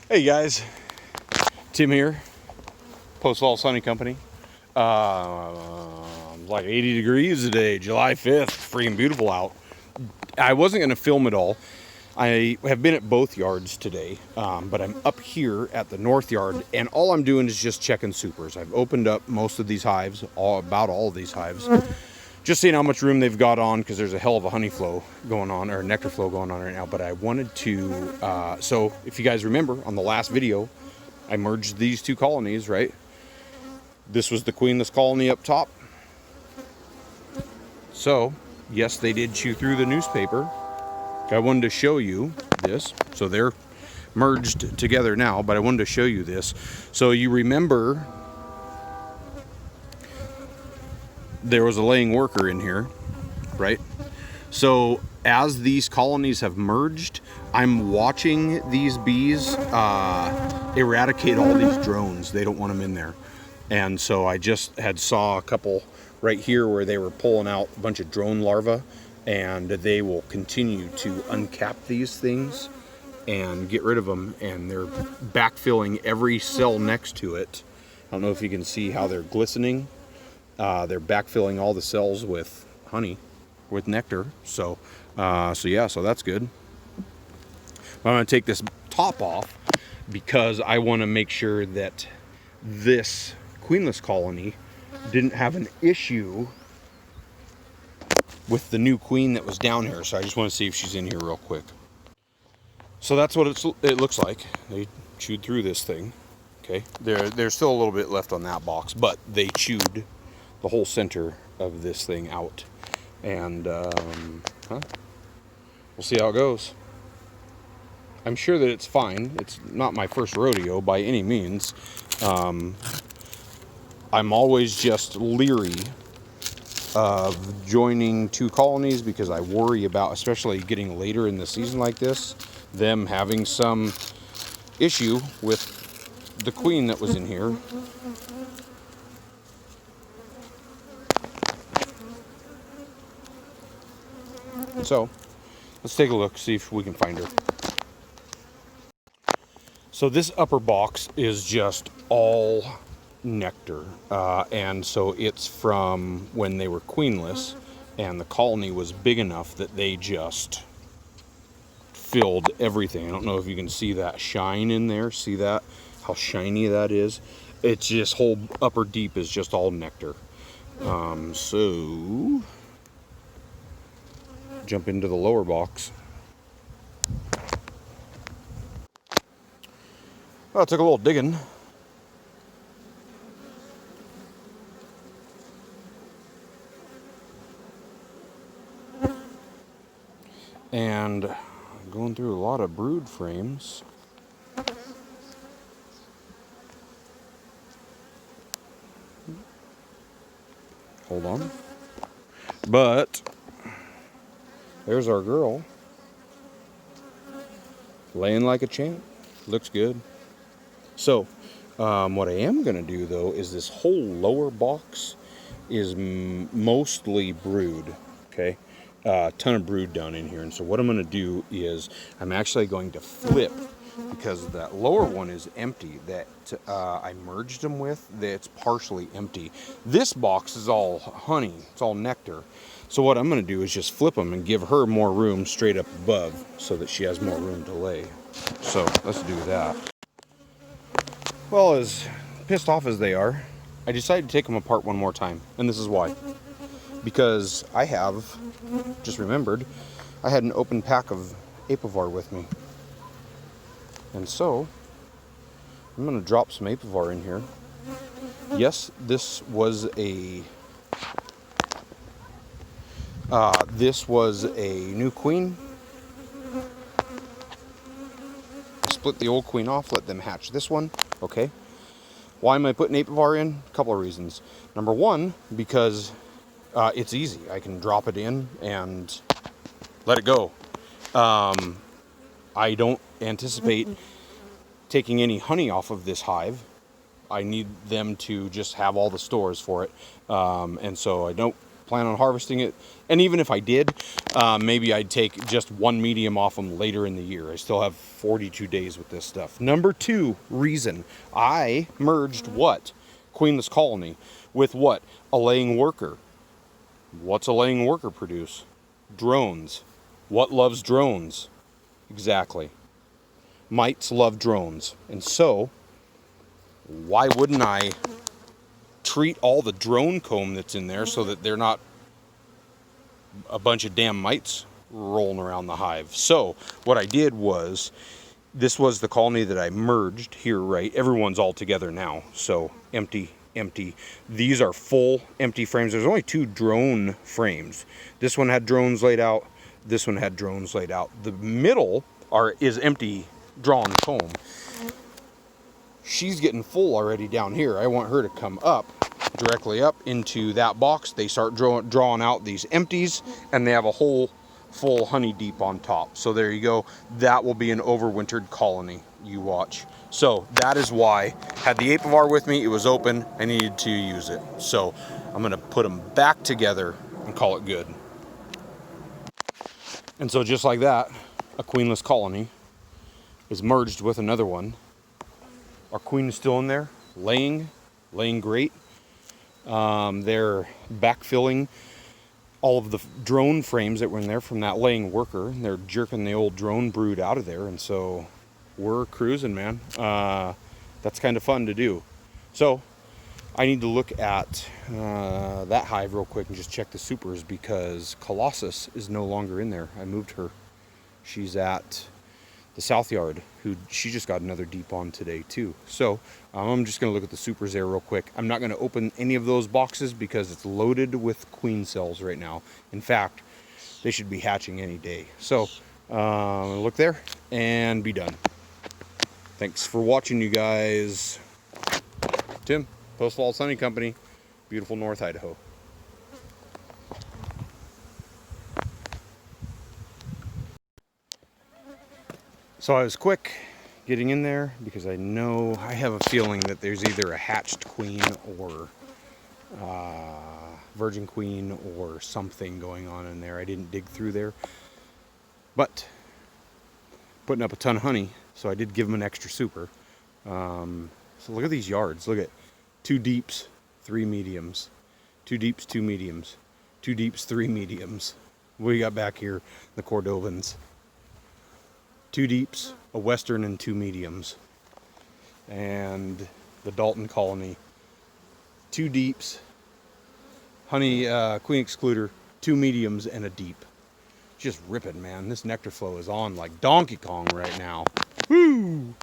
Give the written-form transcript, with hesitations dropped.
Hey guys, Tim here, Post Falls Honey Company. Like 80 degrees today, July 5th, freaking beautiful out. I wasn't going to film it all. I have been at both yards today, but I'm up here at the north yard, and all I'm doing is just checking supers. I've opened up most of these hives, about all of these hives, just seeing how much room they've got on, because there's a hell of a honey flow going on, or nectar flow going on right now. But I wanted to, so if you guys remember on the last video, I merged these two colonies, right? This was the queenless colony up top. So, yes, they did chew through the newspaper. I wanted to show you this. So they're merged together now, but I wanted to show you this. So you remember there was a laying worker in here, right? So as these colonies have merged, I'm watching these bees eradicate all these drones. They don't want them in there. And so I just saw a couple right here where they were pulling out a bunch of drone larvae, and they will continue to uncap these things and get rid of them, and they're backfilling every cell next to it. I don't know if you can see how they're glistening. They're backfilling all the cells with honey, with nectar. So that's good. I'm going to take this top off because I want to make sure that this queenless colony didn't have an issue with the new queen that was down here. So I just want to see if she's in here real quick. So that's what it looks like. They chewed through this thing. Okay, there's still a little bit left on that box, but they chewed the whole center of this thing out. And we'll see how it goes. I'm sure that it's fine. It's not my first rodeo by any means. I'm always just leery of joining two colonies because I worry about, especially getting later in the season like this, them having some issue with the queen that was in here. So let's take a look, see if we can find her. So this upper box is just all nectar, and so it's from when they were queenless, and the colony was big enough that they just filled everything. I don't know if you can see that shine in there. See that? How shiny that is? It's just whole upper deep is just all nectar. So jump into the lower box. Well, it took a little digging. And going through a lot of brood frames. Hold on. But there's our girl. Laying like a champ. Looks good. So, what I am going to do, though, is this whole lower box is mostly brood, okay? A ton of brood down in here. And so what I'm going to do is I'm actually going to flip, because that lower one is empty that I merged them with. That's partially empty. This box is all honey. It's all nectar. So what I'm going to do is just flip them and give her more room straight up above so that she has more room to lay. So let's do that. Well, as pissed off as they are, I decided to take them apart one more time. And this is why. Because I have just remembered I had an open pack of Apivar with me. And so I'm going to drop some Apivar in here. Yes, this was a new queen. Split the old queen off, let them hatch this one. Okay. Why am I putting Apivar in? A couple of reasons. Number one, because it's easy. I can drop it in and let it go. I don't anticipate taking any honey off of this hive. I need them to just have all the stores for it. And so I don't plan on harvesting it. And even if I did, maybe I'd take just one medium off them later in the year. I still have 42 days with this stuff. Number 2 reason, I merged what? Queenless Colony with what? A laying worker. What's a laying worker produce? Drones. What loves drones? Exactly. Mites love drones. And so, why wouldn't I treat all the drone comb that's in there so that they're not a bunch of damn mites rolling around the hive? So what I did was, this was the colony that I merged here, right? Everyone's all together now. So empty. These are full empty frames. There's only 2 drone frames. This one had drones laid out. This one had drones laid out. The middle is empty drawn comb. She's getting full already down here. I want her to come up, directly up into that box. They start drawing out these empties, and they have a whole full honey deep on top. So there you go. That will be an overwintered colony. You watch. So that is why, had the Apivar with me, it was open, I needed to use it. So I'm gonna put them back together and call it good. And so just like that, a queenless colony is merged with another one. Our queen is still in there, laying great. They're backfilling all of the drone frames that were in there from that laying worker. They're jerking the old drone brood out of there, and so we're cruising, man. That's kind of fun to do. So I need to look at that hive real quick and just check the supers, because Colossus is no longer in there. I moved her. She's at the South Yard, she just got another deep on today too. So I'm just going to look at the supers there real quick. I'm not going to open any of those boxes because it's loaded with queen cells right now. In fact, they should be hatching any day. So look there and be done. Thanks for watching, you guys. Tim, Post Falls Honey Company, beautiful North Idaho. So I was quick getting in there because I have a feeling that there's either a hatched queen or virgin queen or something going on in there. I didn't dig through there, but putting up a ton of honey, so I did give them an extra super. So look at these yards. Look at 2 deeps, 3 mediums, 2 deeps, 2 mediums, 2 deeps, 3 mediums. What do you got back here? The Cordovans. 2 deeps, a western, and 2 mediums. And the Dalton colony, 2 deeps, honey, queen excluder, 2 mediums, and a deep. Just ripping, man. This nectar flow is on like Donkey Kong right now. Woo!